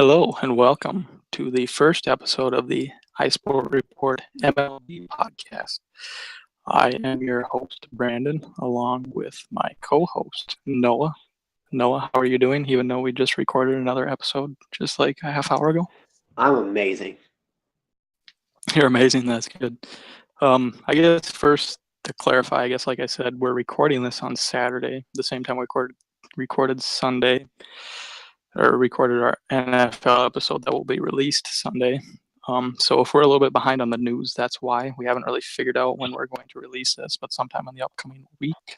Hello and welcome to the first episode of the iSport Report MLB podcast. I am your host, Brandon, along with my co-host, Noah. Noah, how are you doing? Even though we just recorded another episode just like a half hour ago? I'm amazing. You're amazing. That's good. I guess first to clarify, like I said, we're recording this on Saturday, the same time we recorded Sunday, or recorded our NFL episode that will be released Sunday. So if we're a little bit behind on the news, that's why. We haven't really figured out when we're going to release this, but sometime in the upcoming week.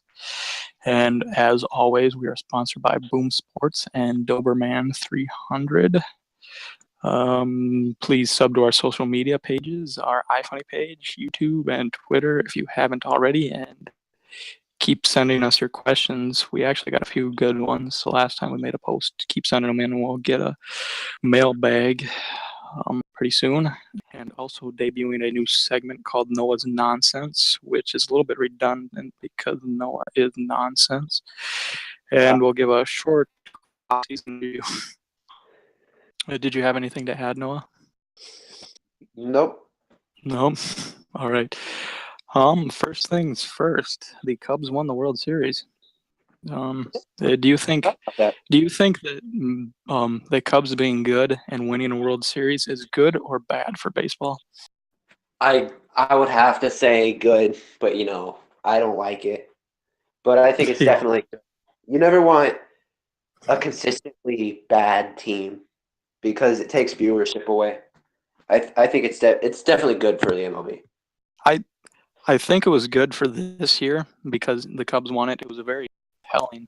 And as always, we are sponsored by Boom Sports and Doberman 300. Please sub to our social media pages, our iFunny page, YouTube, and Twitter if you haven't already, and keep sending us your questions. We actually got a few good ones. The last time we made a post, keep sending them in, and we'll get a mailbag pretty soon. And also debuting a new segment called Noah's Nonsense, which is a little bit redundant because Noah is nonsense. And we'll give a short season review. Did you have anything to add, Noah? Nope. No. All right. First things first. The Cubs won the World Series. Do you think that the Cubs being good and winning a World Series is good or bad for baseball? I would have to say good, but I don't like it. But I think it's definitely good. You never want a consistently bad team because it takes viewership away. I think it's definitely good for the MLB. I think it was good for this year because the Cubs won it. It was a very compelling,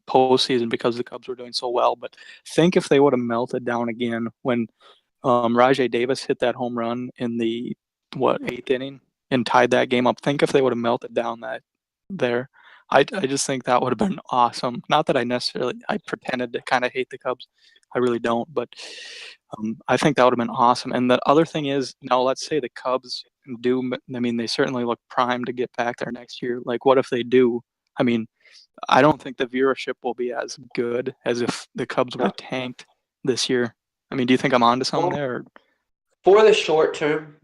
postseason because the Cubs were doing so well. But think if they would have melted down again when Rajai Davis hit that home run in the eighth inning and tied that game up. Think if they would have melted down there. I just think that would have been awesome. Not that I pretended to kind of hate the Cubs. I really don't, but I think that would have been awesome. And the other thing is, now let's say the Cubs do. I mean, they certainly look primed to get back there next year. Like, what if they do? I mean, I don't think the viewership will be as good as if the Cubs would have tanked this year. I mean, do you think I'm onto something there? Or? For the short term,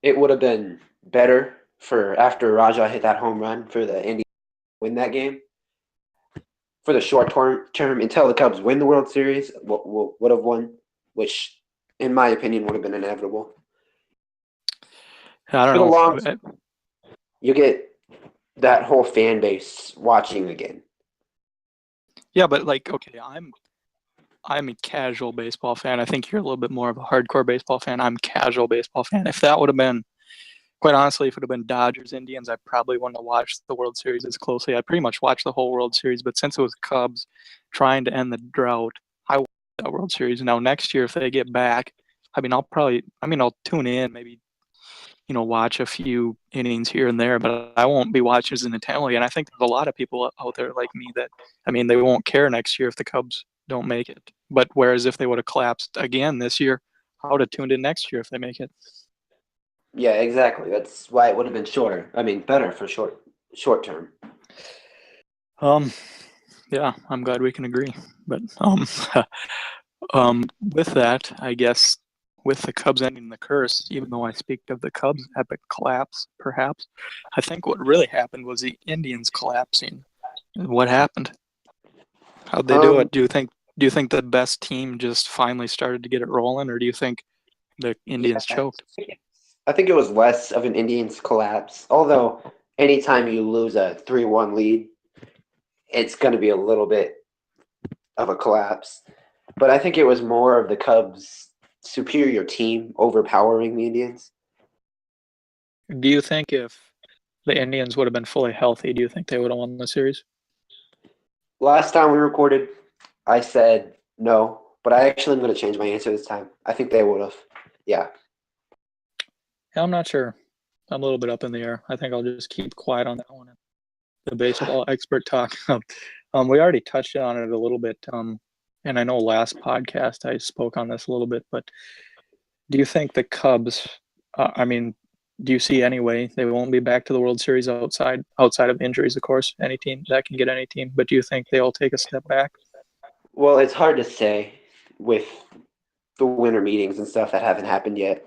it would have been better for after Raja hit that home run for the Indians to win that game. For the short term, until the Cubs win the World Series, would have won, which, in my opinion, would have been inevitable. I don't know. For the long term, you get that whole fan base watching again. Yeah, but okay, I'm a casual baseball fan. I think you're a little bit more of a hardcore baseball fan. I'm a casual baseball fan. If that would have been, quite honestly, if it would have been Dodgers, Indians, I probably wouldn't have watched the World Series as closely. I pretty much watched the whole World Series, but since it was Cubs trying to end the drought, I watched that World Series. Now, next year, if they get back, I'll tune in, maybe, watch a few innings here and there, but I won't be watching as intently. And I think there's a lot of people out there like me that, they won't care next year if the Cubs don't make it. But whereas if they would have collapsed again this year, I would have tuned in next year if they make it. Yeah, exactly. That's why it would have been shorter. Better for short term. Yeah, I'm glad we can agree. But with that, I guess with the Cubs ending the curse, even though I speak of the Cubs' epic collapse, perhaps, I think what really happened was the Indians collapsing. What happened? How'd they do it? Do you think the best team just finally started to get it rolling, or do you think the Indians choked? I think it was less of an Indians collapse. Although anytime you lose a 3-1 lead, it's going to be a little bit of a collapse. But I think it was more of the Cubs' superior team overpowering the Indians. Do you think if the Indians would have been fully healthy, do you think they would have won the series? Last time we recorded, I said no, but I actually am going to change my answer this time. I think they would have. Yeah. I'm not sure. I'm a little bit up in the air. I think I'll just keep quiet on that one. The baseball expert talk. We already touched on it a little bit. And I know last podcast I spoke on this a little bit, but do you think the Cubs, do you see any way they won't be back to the World Series outside of injuries, of course, any team that can get any team, but do you think they'll take a step back? Well, it's hard to say with the winter meetings and stuff that haven't happened yet.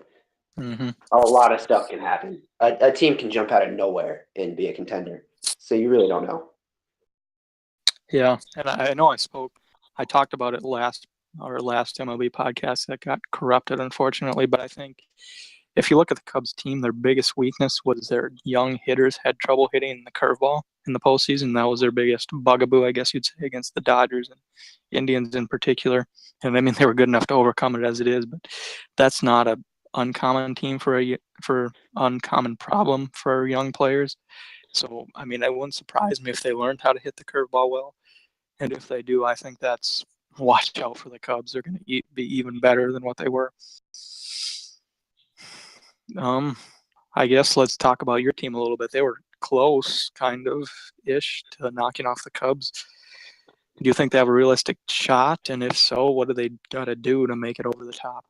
Mm-hmm. A lot of stuff can happen. A team can jump out of nowhere and be a contender. So you really don't know. Yeah, and I know I talked about it last MLB podcast that got corrupted, unfortunately. But I think if you look at the Cubs team, their biggest weakness was their young hitters had trouble hitting the curveball in the postseason. That was their biggest bugaboo, I guess you'd say, against the Dodgers and Indians in particular. And I mean, they were good enough to overcome it as it is, but that's not a uncommon team for uncommon problem for young players. So I mean, it wouldn't surprise me if they learned how to hit the curveball well. And if they do, I think that's watch out for the Cubs. They're going to be even better than what they were. I guess let's talk about your team a little bit. They were close, kind of ish, to knocking off the Cubs. Do you think they have a realistic shot? And if so, what do they got to do to make it over the top?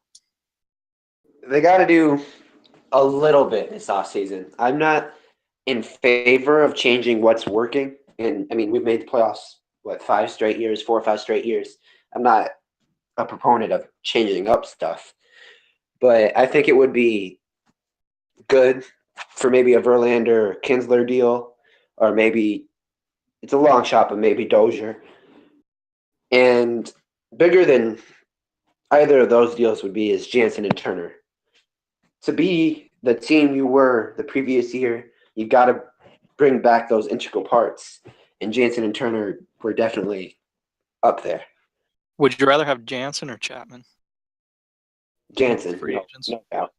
They got to do a little bit this offseason. I'm not in favor of changing what's working. And I mean, we've made the playoffs, 4 or 5 straight years. I'm not a proponent of changing up stuff, but I think it would be good for maybe a Verlander Kinsler deal, or maybe it's a long shot, but maybe Dozier. And bigger than either of those deals would be is Jansen and Turner. To be the team you were the previous year, you got to bring back those integral parts. And Jansen and Turner were definitely up there. Would you rather have Jansen or Chapman? Jansen, free agents. No doubt.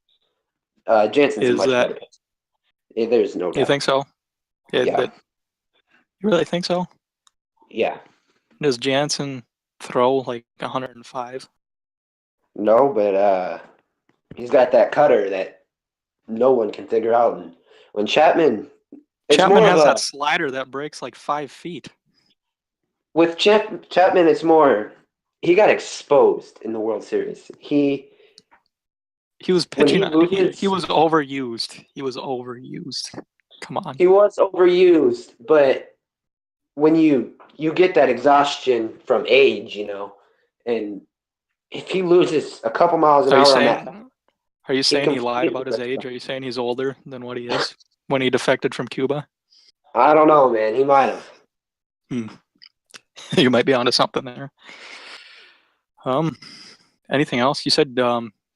Jansen's a much better pick. There's no doubt. You think so? Yeah. You really think so? Yeah. Does Jansen throw like 105? No, but he's got that cutter that no one can figure out. And when Chapman has that slider that breaks like 5 feet. With Chapman, it's more he got exposed in the World Series. He was pitching. He was overused. He was overused. Come on. He was overused, but when you get that exhaustion from age, and if he loses a couple miles an hour are you saying he lied about his age? Are you saying he's older than what he is when he defected from Cuba? I don't know, man. He might have. You might be onto something there. Anything else? You said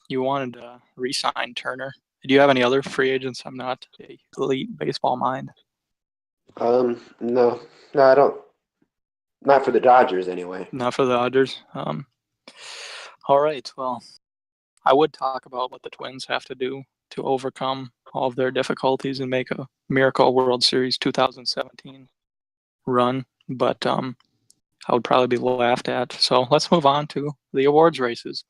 you wanted to re-sign Turner. Do you have any other free agents? I'm not an elite baseball mind. No, I don't. Not for the Dodgers, anyway. Not for the Dodgers. All right. Well, I would talk about what the Twins have to do to overcome all of their difficulties and make a miracle World Series 2017 run, but I would probably be laughed at. So let's move on to the awards races.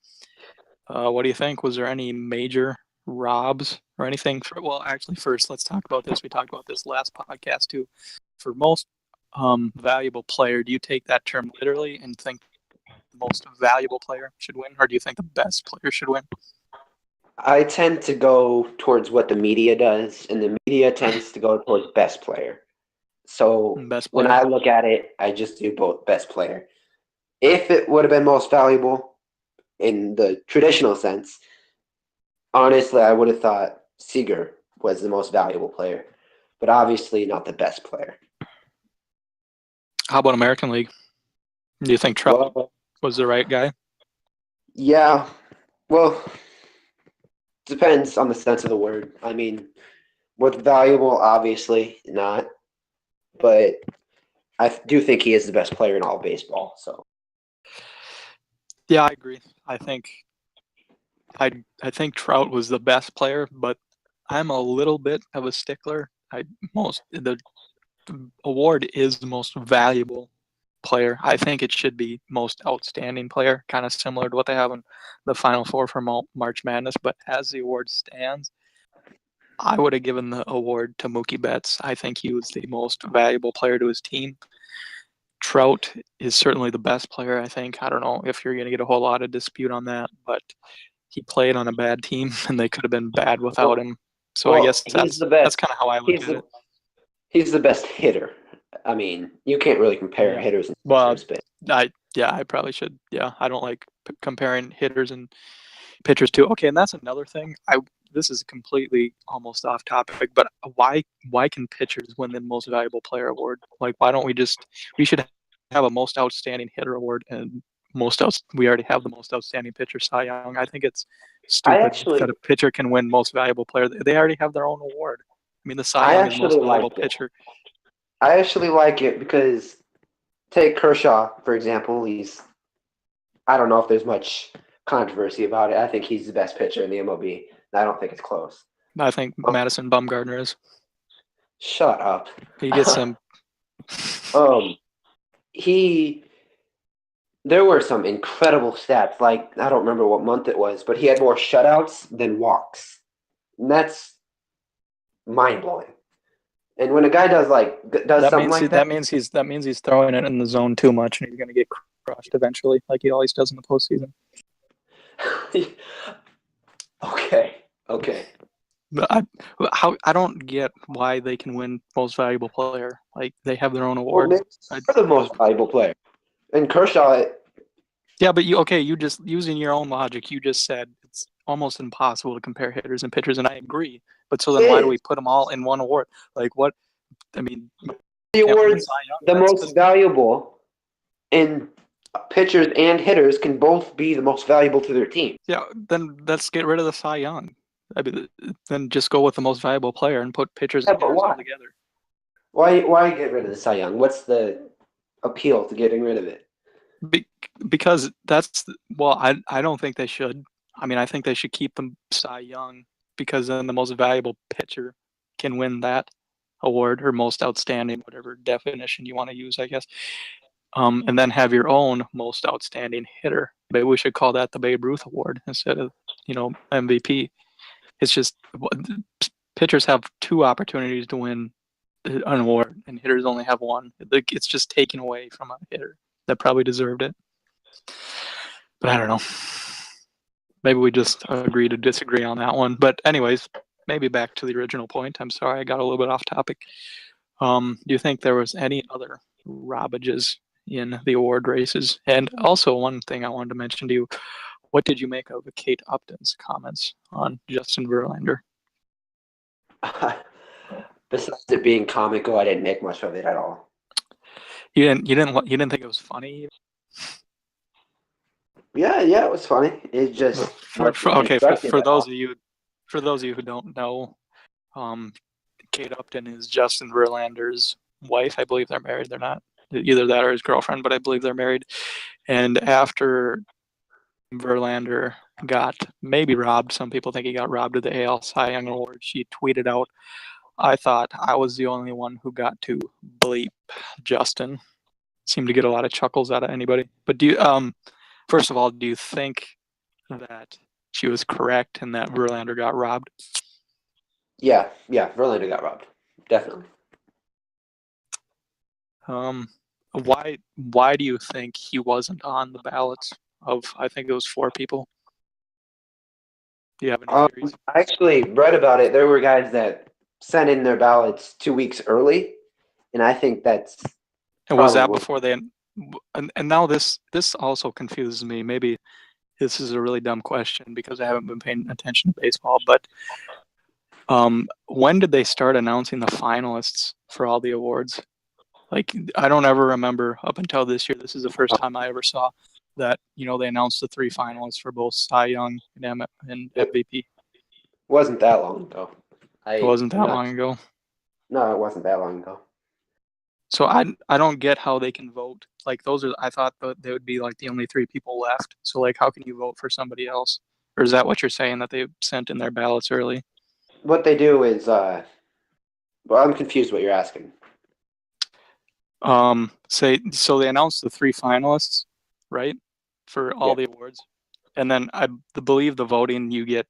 What do you think? Was there any major robs or anything? Well, actually, first, let's talk about this. We talked about this last podcast, too. For most valuable player, do you take that term literally and think the most valuable player should win, or do you think the best player should win? I tend to go towards what the media does, and the media tends to go towards best player. So when I look at it, I just do both best player. If it would have been most valuable in the traditional sense, honestly, I would have thought Seager was the most valuable player, but obviously not the best player. How about American League? Do you think Trout was the right guy? Yeah. Well, depends on the sense of the word. I mean, with valuable, obviously not. But I do think he is the best player in all of baseball. So, yeah, I agree. I think Trout was the best player, but I'm a little bit of a stickler. The award is the most valuable player. I think it should be most outstanding player, kind of similar to what they have in the Final Four for March Madness. But as the award stands, I would have given the award to Mookie Betts. I think he was the most valuable player to his team. Trout is certainly the best player, I think. I don't know if you're going to get a whole lot of dispute on that, but he played on a bad team, and they could have been bad without him. So I guess that's kind of how I look at it. He's the best hitter. I mean, you can't really compare hitters. Yeah, I probably should. Yeah, I don't like comparing hitters and pitchers too. Okay, and that's another thing. This is completely almost off topic, but why can pitchers win the most valuable player award? Like, why don't we should have a most outstanding hitter award and we already have the most outstanding pitcher, Cy Young. I think it's I stupid that actually a pitcher can win most valuable player. They already have their own award. I mean, the Cy I Young is most actually valuable like it. pitcher. I actually like it because take Kershaw, for example. I don't know if there's much controversy about it. I think he's the best pitcher in the MLB. I don't think it's close. I think Madison Bumgarner is. Shut up. He gets some. He there were some incredible stats. Like I don't remember what month it was, but he had more shutouts than walks. And that's mind blowing. And when a guy does something like that, That means he's throwing it in the zone too much, and he's going to get crushed eventually, like he always does in the postseason. okay. But I don't get why they can win most valuable player. Like they have their own Well, award. maybe they're the most valuable player. And Kershaw. Yeah, but you just using your own logic, you just said it's almost impossible to compare hitters and pitchers, and I agree. But so then why do we put them all in one award? Like what? I mean, The award's the most valuable, and pitchers and hitters can both be the most valuable to their team. Yeah, then let's get rid of the Cy Young. I mean, then just go with the most valuable player and put pitchers and hitters all together. Why get rid of the Cy Young? What's the appeal to getting rid of it? Because I don't think they should. I mean, I think they should keep them Cy Young because then the most valuable pitcher can win that award or most outstanding, whatever definition you want to use, I guess. And then have your own most outstanding hitter. Maybe we should call that the Babe Ruth Award instead of, MVP. It's just pitchers have two opportunities to win an award, and hitters only have one. It's just taken away from a hitter that probably deserved it. But I don't know. Maybe we just agree to disagree on that one. But anyways, maybe back to the original point. I'm sorry I got a little bit off topic. Do you think there was any other robbages in the award races? And also one thing I wanted to mention to you, what did you make of Kate Upton's comments on Justin Verlander? Besides it being comical, I didn't make much of it at all. You didn't think it was funny? Yeah, it was funny. It just for those of you who don't know, Kate Upton is Justin Verlander's wife. I believe they're married. They're not either that or his girlfriend, but I believe they're married. And after Verlander got maybe robbed, some people think he got robbed of the AL Cy Young Award, she tweeted out, "I thought I was the only one who got to bleep Justin." Seemed to get a lot of chuckles out of anybody. But first of all, do you think that she was correct and that Verlander got robbed? Yeah, Verlander got robbed. Definitely. Why do you think he wasn't on the ballots of, I think it was 4 people? Do you have any theories? I actually read about it. There were guys that sent in their ballots 2 weeks early, and I think that's. And was that before they? And now this also confuses me. Maybe this is a really dumb question because I haven't been paying attention to baseball. But when did they start announcing the finalists for all the awards? Like, I don't ever remember up until this year. This is the first time I ever saw that. They announced the 3 finalists for both Cy Young and MVP. Wasn't that long ago. It wasn't that long ago. No, it wasn't that long ago. So I don't get how they can vote. Like I thought that they would be like the only 3 people left. So like, how can you vote for somebody else? Or is that what you're saying, that they sent in their ballots early? What they do is, well, I'm confused what you're asking. So they announced the 3 finalists, right, for all the awards, and then I believe the voting you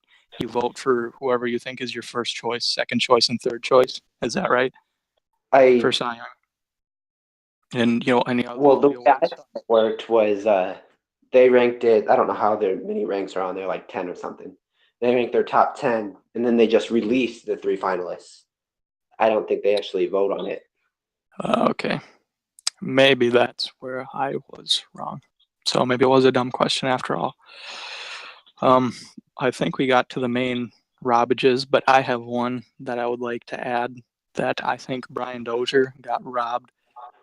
vote for whoever you think is your first choice, second choice, and third choice. Is that right? For Cy Young. And any other. Well, the way I thought it worked was they ranked it. I don't know how their many ranks are on there, like 10 or something. They ranked their top 10, and then they just released the 3 finalists. I don't think they actually vote on it. Okay. Maybe that's where I was wrong. So maybe it was a dumb question after all. I think we got to the main robbages, but I have one that I would like to add that I think Brian Dozier got robbed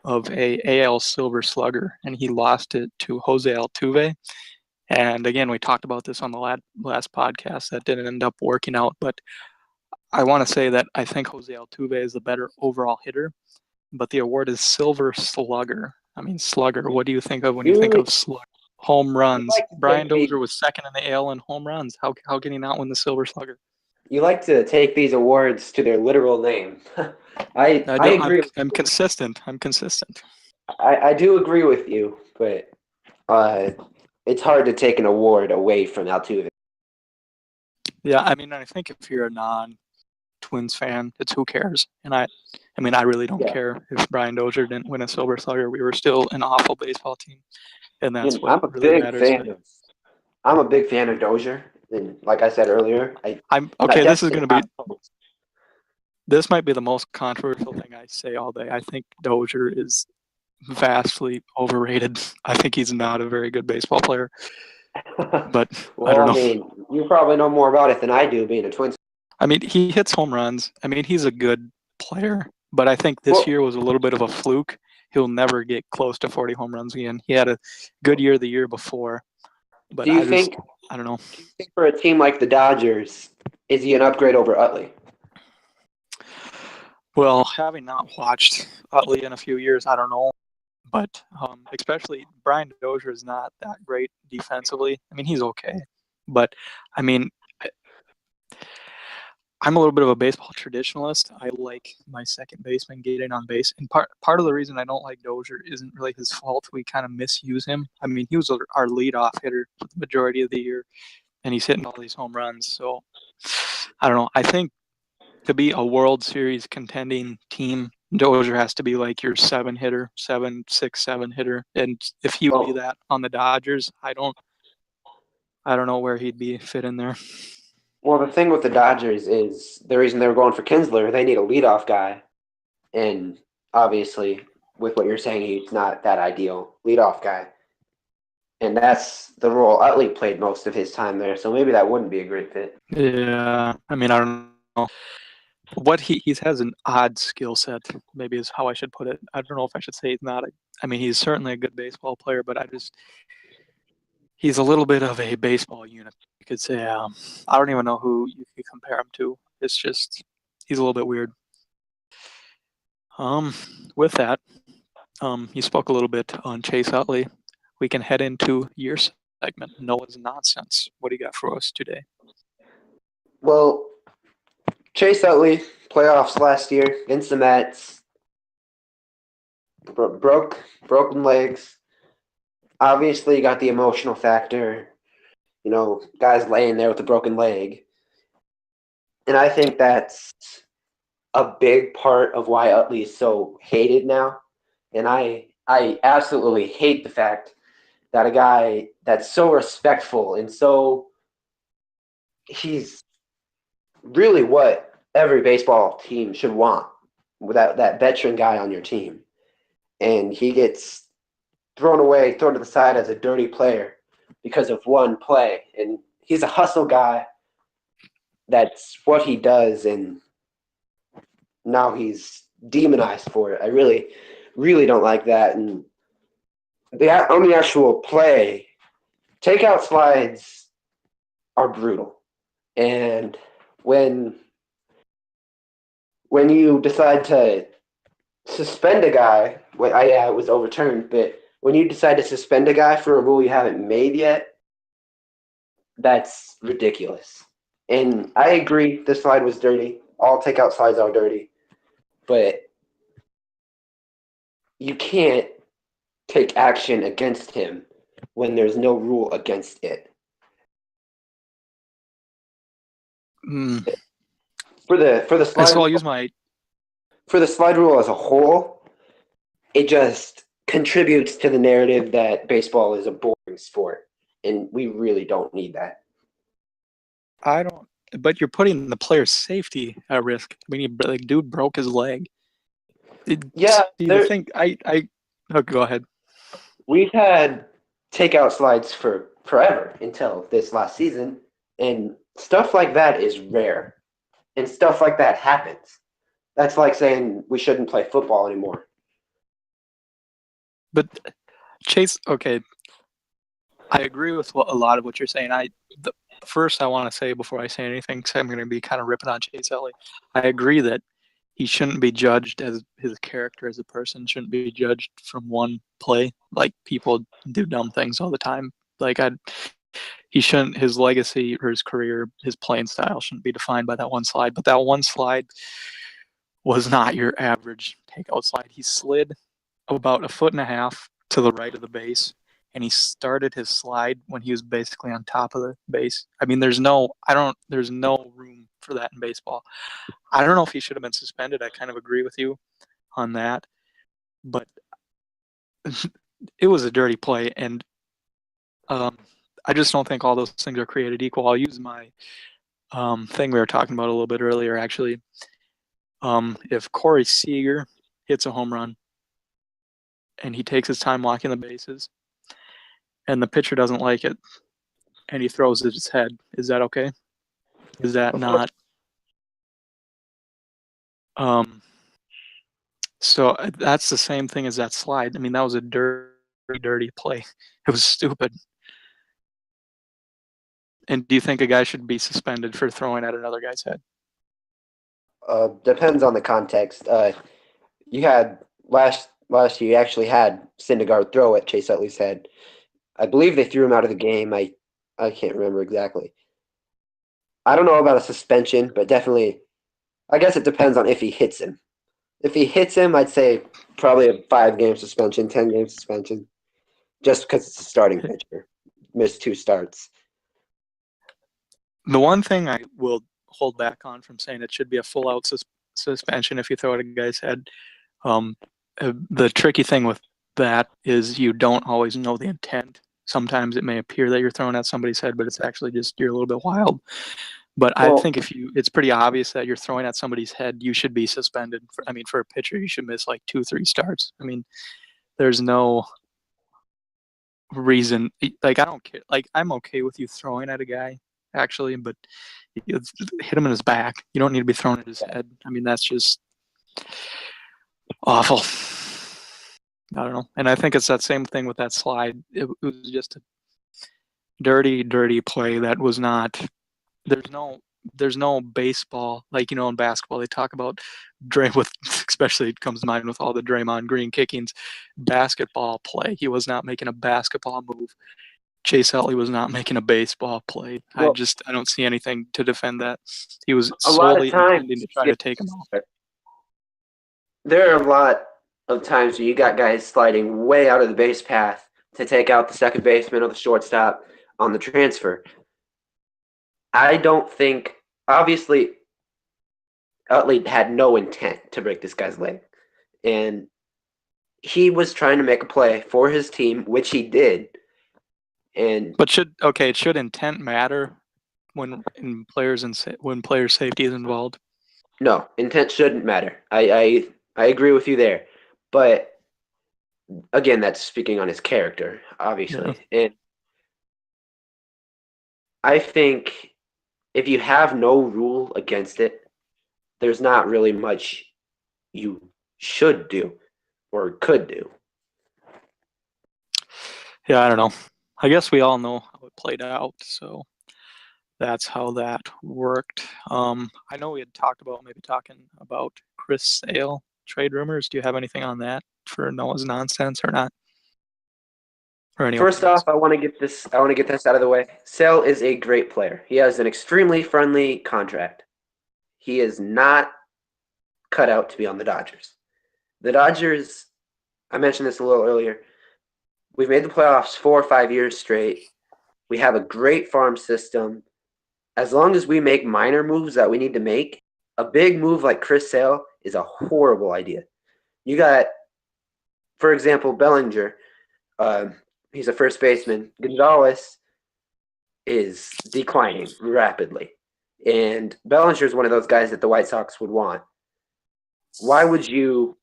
of a AL Silver Slugger, and he lost it to Jose Altuve. And again, we talked about this on the last podcast. That didn't end up working out, but I want to say that I think Jose Altuve is the better overall hitter, but the award is Silver Slugger. I mean, Slugger. What do you think of when you You think really of slugger? Home you runs. like to Brian take these Dozier was second in the AL in home runs. How can he not win the Silver Slugger? you like to take these awards to their literal name. I I don't. I'm agree. I'm consistent. I'm consistent. I do agree with you, but uh, it's hard to take an award away from Altuve. Yeah, I mean, I think if you're a non-Twins fan, it's who cares. And I mean, I really don't Yeah, care if Brian Dozier didn't win a Silver Slugger. We were still an awful baseball team, and you that's know, what really matters. But I'm a big fan of Dozier, and like I said earlier, I'm not okay. This is definitely going to be. not close. This might be the most controversial thing I say all day. I think Dozier is vastly overrated. I think he's not a very good baseball player, but I Well, don't I know. mean, you probably know more about it than I do, being a Twins. I mean, he hits home runs. I mean, he's a good player, but I think this Well, year was a little bit of a fluke. He'll never get close to 40 home runs again. He had a good year the year before, but do you think I don't know. for a team like the Dodgers, is he an upgrade over Utley? Well, having not watched Utley in a few years, I don't know. But especially Brian Dozier is not that great defensively. I mean, he's okay, but I mean, I'm a little bit of a baseball traditionalist. I like my second baseman getting on base, and part of the reason I don't like Dozier isn't really his fault. We kind of misuse him. I mean, he was our leadoff hitter for the majority of the year, and he's hitting all these home runs. So I don't know. I think to be a World Series contending team, Dozier has to be like your seven hitter, 7, 6, 7 hitter. And if he would be Well, that on the Dodgers, I don't know where he'd be fit in there. well, the thing with the Dodgers is the reason they were going for Kinsler. They need a leadoff guy, and obviously, with what you're saying, he's not that ideal leadoff guy, and that's the role Utley played most of his time there. So maybe that wouldn't be a great fit. Yeah, I mean, I don't know. What he has an odd skill set, maybe is how I should put it. I don't know if I should say he's not I mean, he's certainly a good baseball player, but he's a little bit of a baseball unit. You could say, I don't even know who you could compare him to. It's just, he's a little bit weird. With that, you spoke a little bit on Chase Utley. We can head into your segment, Noah's Nonsense. What do you got for us today? Well, Chase Utley playoffs last year against the Mets, broken legs. Obviously, you got the emotional factor. You know, guys laying there with a broken leg, and I think that's a big part of why Utley is so hated now. And I absolutely hate the fact that a guy that's so respectful and so he's really what every baseball team should want with that veteran guy on your team. And he gets thrown away, thrown to the side as a dirty player because of one play. And he's a hustle guy. That's what he does. And now he's demonized for it. I really, really don't like that. And on the actual play, takeout slides are brutal. And when you decide to suspend a guy, it was overturned, but when you decide to suspend a guy for a rule you haven't made yet, that's ridiculous. And I agree the slide was dirty. All takeout slides are dirty. But you can't take action against him when there's no rule against it. Mm. For the slide So I'll use my for the slide rule as a whole, it just contributes to the narrative that baseball is a boring sport, and we really don't need that. I don't, but you're putting the player's safety at risk. I mean, dude broke his leg. Yeah, See, the thing, I Oh, go ahead. We've had takeout slides for forever until this last season, and stuff like that is rare, and stuff like that happens. That's like saying we shouldn't play football anymore. But Chase, okay, I agree with a lot of what you're saying. First, I want to say before I say anything, because I'm going to be kind of ripping on Chase Elliott. I agree that he shouldn't be judged as his character as a person. Shouldn't be judged from one play. Like people do dumb things all the time. Like he shouldn't. His legacy or his career, his playing style shouldn't be defined by that one slide. But that one slide was not your average takeout slide. He slid about 1.5 feet to the right of the base, and he started his slide when he was basically on top of the base. I mean, there's no room for that in baseball. I don't know if he should have been suspended. I kind of agree with you on that, but it was a dirty play, and I just don't think all those things are created equal. I'll use my thing we were talking about a little bit earlier, actually. If Corey Seager hits a home run and he takes his time walking the bases, and the pitcher doesn't like it, and he throws it his head, is that okay? Is that not? So that's the same thing as that slide. I mean, that was a dirty play. It was stupid. And do you think a guy should be suspended for throwing at another guy's head? Depends on the context. You had last year. You actually had Syndergaard throw at Chase Utley's head. I believe they threw him out of the game. I can't remember exactly. I don't know about a suspension, but definitely, I guess it depends on if he hits him. If he hits him, I'd say probably a 5-game suspension, 10-game suspension, just because it's a starting pitcher. Missed 2 starts. The one thing I will hold back on from saying it should be a full-out suspension if you throw at a guy's head. The tricky thing with that is you don't always know the intent. Sometimes it may appear that you're throwing at somebody's head, but it's actually just you're a little bit wild. But I think it's pretty obvious that you're throwing at somebody's head, you should be suspended. For a pitcher, you should miss like 2-3 starts. I mean, there's no reason. Like I don't care. Like I'm okay with you throwing at a guy actually, but hit him in his back. You don't need to be thrown at his head. I mean, that's just awful. I don't know. And I think it's that same thing with that slide. It was just a dirty play that was not. There's no baseball like in basketball they talk about with especially it comes to mind with all the Draymond Green kickings. Basketball play. He was not making a basketball move. Chase Utley was not making a baseball play. I don't see anything to defend that. He was solely intending to try to take him off. There are a lot of times where you got guys sliding way out of the base path to take out the second baseman or the shortstop on the transfer. I don't think, obviously, Utley had no intent to break this guy's leg. And he was trying to make a play for his team, which he did. But should intent matter when players' safety is involved? No, intent shouldn't matter. I agree with you there. But again, that's speaking on his character, obviously. Yeah. And I think if you have no rule against it, there's not really much you should do or could do. Yeah, I don't know. I guess we all know how it played out, so that's how that worked. I know we had talked about maybe talking about Chris Sale trade rumors. Do you have anything on that for Noah's nonsense or not? First off, I want to get this out of the way. Sale is a great player. He has an extremely friendly contract. He is not cut out to be on the Dodgers. The Dodgers, I mentioned this a little earlier, we've made the playoffs 4 or 5 years straight. We have a great farm system. As long as we make minor moves that we need to make, a big move like Chris Sale is a horrible idea. You got, for example, Bellinger. He's a first baseman. Gonzalez is declining rapidly. And Bellinger is one of those guys that the White Sox would want. Why would you,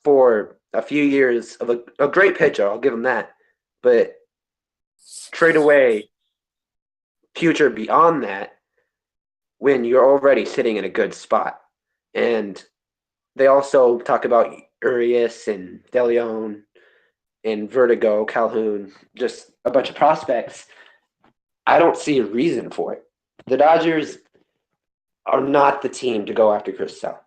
for a few years of a great pitcher. I'll give him that. But trade away future beyond that when you're already sitting in a good spot. And they also talk about Urias and DeLeon and Vertigo, Calhoun, just a bunch of prospects. I don't see a reason for it. The Dodgers are not the team to go after Chris Sale.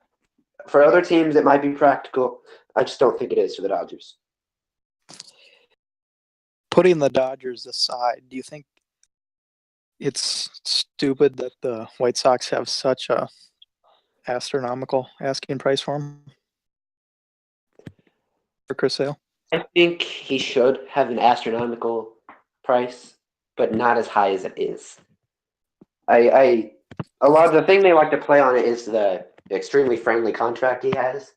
For other teams, it might be practical. I just don't think it is for the Dodgers. Putting the Dodgers aside, do you think it's stupid that the White Sox have such a astronomical asking price for him, for Chris Sale? I think he should have an astronomical price, but not as high as it is. A lot of the thing they like to play on it is the extremely friendly contract he has,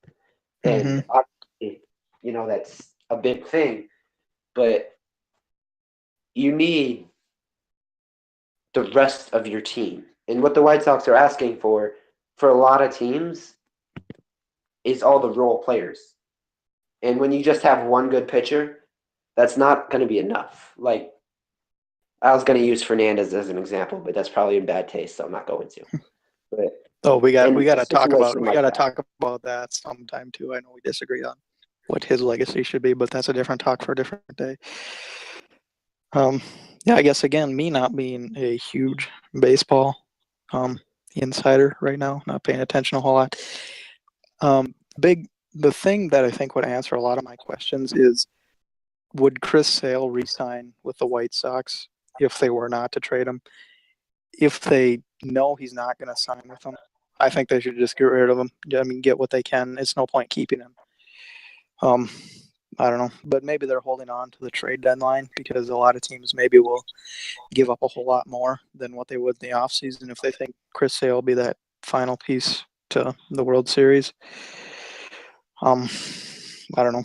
and obviously, that's a big thing. But you need the rest of your team, and what the White Sox are asking for a lot of teams is all the role players. And when you just have one good pitcher, that's not going to be enough. Like, I was going to use Fernandez as an example, but that's probably in bad taste, so I'm not going to. But we got to talk about that sometime too. I know we disagree on what his legacy should be, but that's a different talk for a different day. Yeah, I guess again, me not being a huge baseball insider right now, not paying attention a whole lot. The thing that I think would answer a lot of my questions is, would Chris Sale re-sign with the White Sox if they were not to trade him? If they know he's not going to sign with them, I think they should just get rid of him. I mean, get what they can. It's no point keeping him. I don't know, but maybe they're holding on to the trade deadline because a lot of teams maybe will give up a whole lot more than what they would in the offseason if they think Chris Sale will be that final piece to the World Series. I don't know.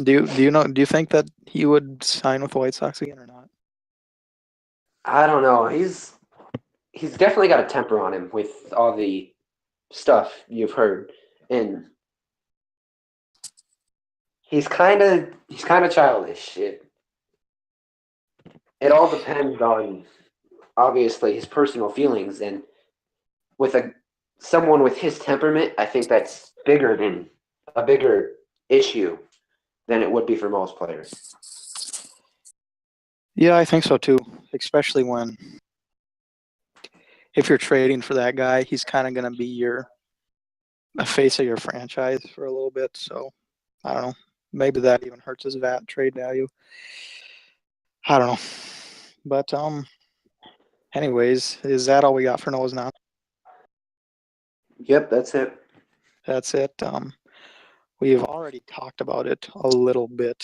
Do you think that he would sign with the White Sox again or not? I don't know. He's definitely got a temper on him with all the stuff you've heard, and he's kind of childish. It all depends on, obviously, his personal feelings, and with someone with his temperament, I think that's a bigger issue than it would be for most players. Yeah, I think so too, especially if you're trading for that guy, he's kind of going to be a face of your franchise for a little bit. So I don't know. Maybe that even hurts his trade value. I don't know. But anyways, is that all we got for Noah's Now? Yep, that's it. That's it. We've already talked about it a little bit,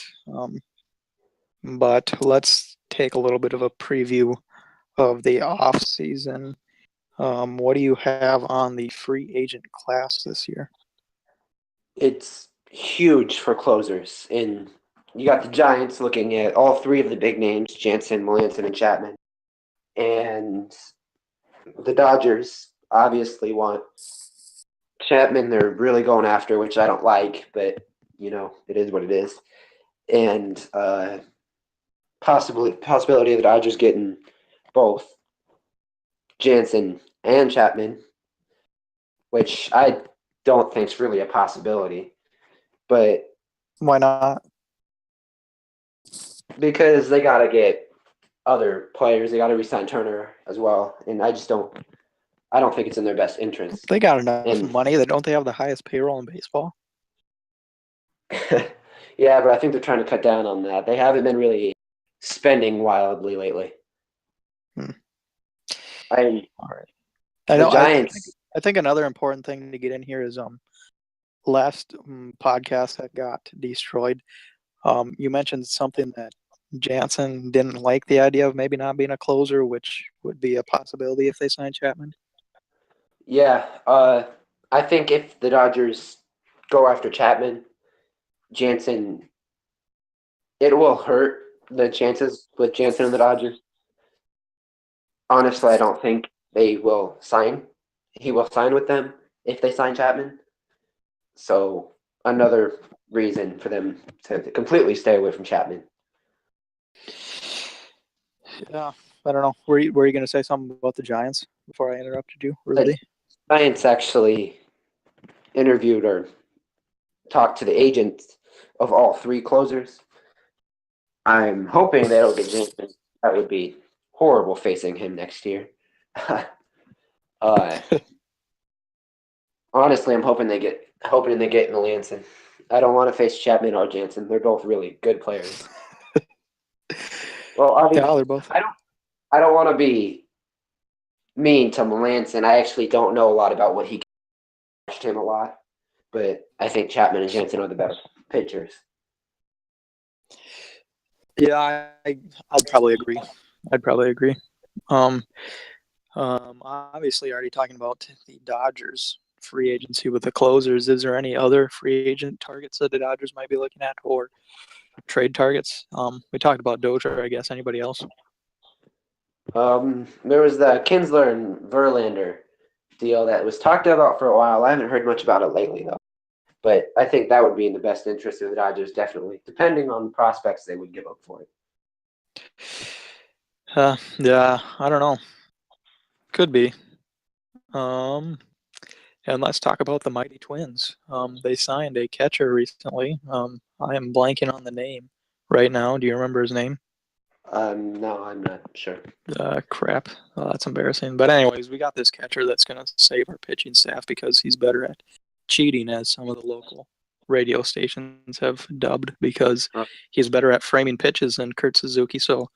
but let's take a little bit of a preview of the off season. What do you have on the free agent class this year? It's huge for closers, and you got the Giants looking at all three of the big names: Jansen, Melanson, and Chapman, and the Dodgers obviously want Chapman. They're really going after, which I don't like, but it is what it is. And possibility of the Dodgers getting both Jansen and Chapman, which I don't think is really a possibility. But why not? Because they got to get other players. They got to re-sign Turner as well, and I don't think it's in their best interest. They got enough money. Don't they have the highest payroll in baseball? Yeah, but I think they're trying to cut down on that. They haven't been really spending wildly lately. All right. I think another important thing to get in here is last podcast that got destroyed. You mentioned something that Jansen didn't like the idea of maybe not being a closer, which would be a possibility if they signed Chapman. Yeah, I think if the Dodgers go after Chapman, Jansen, it will hurt the chances with Jansen and the Dodgers. Honestly, I don't think he will sign with them if they sign Chapman. So another reason for them to completely stay away from Chapman. Yeah, I don't know. Were you going to say something about the Giants before I interrupted you, Rudy? The Giants actually interviewed or talked to the agents of all three closers. I'm hoping they don't get Jansen. That would be horrible facing him next year. Honestly, I'm hoping they get Melanson. I don't want to face Chapman or Jansen. They're both really good players. Well, I mean, Yeah, they're both. I don't want to be mean to Melanson. I actually don't know a lot about what he watched him a lot, but I think Chapman and Jansen are the better pitchers. Yeah, I'd probably agree. Obviously, already talking about the Dodgers free agency with the closers. Is there any other free agent targets that the Dodgers might be looking at, or trade targets? We talked about Dozier. I guess anybody else? There was the Kinsler and Verlander deal that was talked about for a while. I haven't heard much about it lately, though. But I think that would be in the best interest of the Dodgers, definitely, depending on the prospects they would give up for it. Yeah, I don't know. Could be. And let's talk about the Mighty Twins. They signed a catcher recently. I am blanking on the name right now. Do you remember his name? No, I'm not sure. Crap. That's embarrassing. But anyways, we got this catcher that's going to save our pitching staff because he's better at cheating, as some of the local radio stations have dubbed, because he's better at framing pitches than Kurt Suzuki. So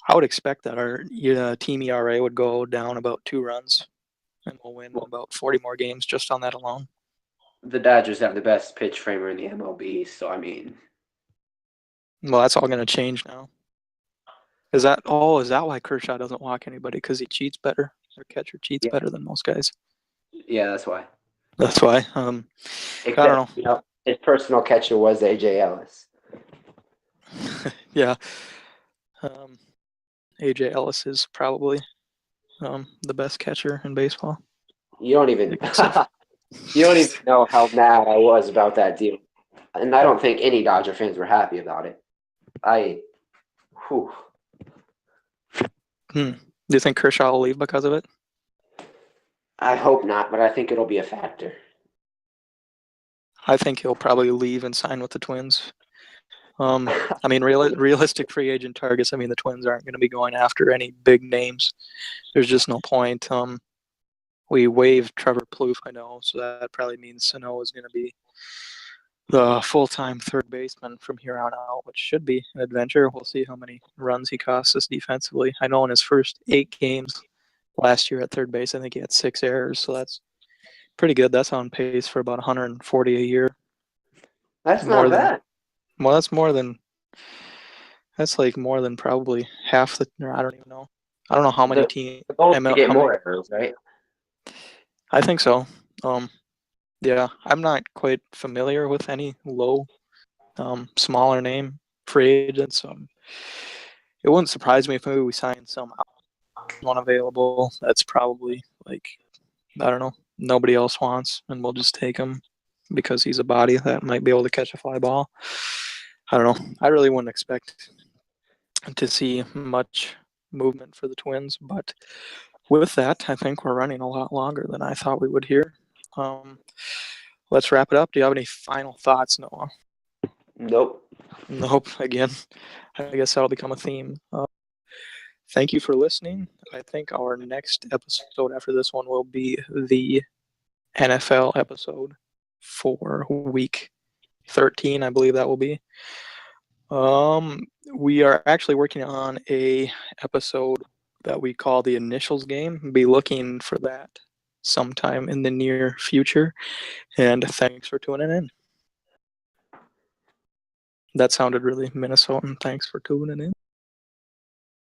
I would expect that our team ERA would go down about 2 runs, and we'll win about 40 more games just on that alone. The Dodgers have the best pitch framer in the MLB, so I mean, well, that's all going to change now. Is that why Kershaw doesn't walk anybody? Because he cheats better? Their catcher cheats better than most guys? Yeah, that's why. That's why. Except, I don't know. His personal catcher was AJ Ellis. Yeah. AJ Ellis is probably the best catcher in baseball. You don't even know how mad I was about that deal. And I don't think any Dodger fans were happy about it. Do you think Kershaw will leave because of it? I hope not, but I think it'll be a factor. I think he'll probably leave and sign with the Twins. I mean, realistic free agent targets. I mean, the Twins aren't going to be going after any big names. There's just no point. We waived Trevor Plouffe, I know, so that probably means Sano is going to be the full-time third baseman from here on out, which should be an adventure. We'll see how many runs he costs us defensively. I know in his first 8 games last year at third base, I think he had 6 errors, so that's pretty good. That's on pace for about 140 a year. That's not bad. Well, that's like more than probably half the. I don't even know. I don't know how many teams. The goal is to get more errors, right? I think so. Yeah, I'm not quite familiar with any low, smaller name free agents. It wouldn't surprise me if maybe we signed some one available that's probably like, I don't know, nobody else wants, and we'll just take him because he's a body that might be able to catch a fly ball. I don't know. I really wouldn't expect to see much movement for the Twins, but with that, I think we're running a lot longer than I thought we would here. Let's wrap it up. Do you have any final thoughts, Noah? Nope. Again, I guess that'll become a theme. Thank you for listening. I think our next episode after this one will be the NFL episode for week 13, I believe that will be. We are actually working on a episode that we call the Initials Game. Be looking for that sometime in the near future. And thanks for tuning in. That sounded really Minnesotan. Thanks for tuning in.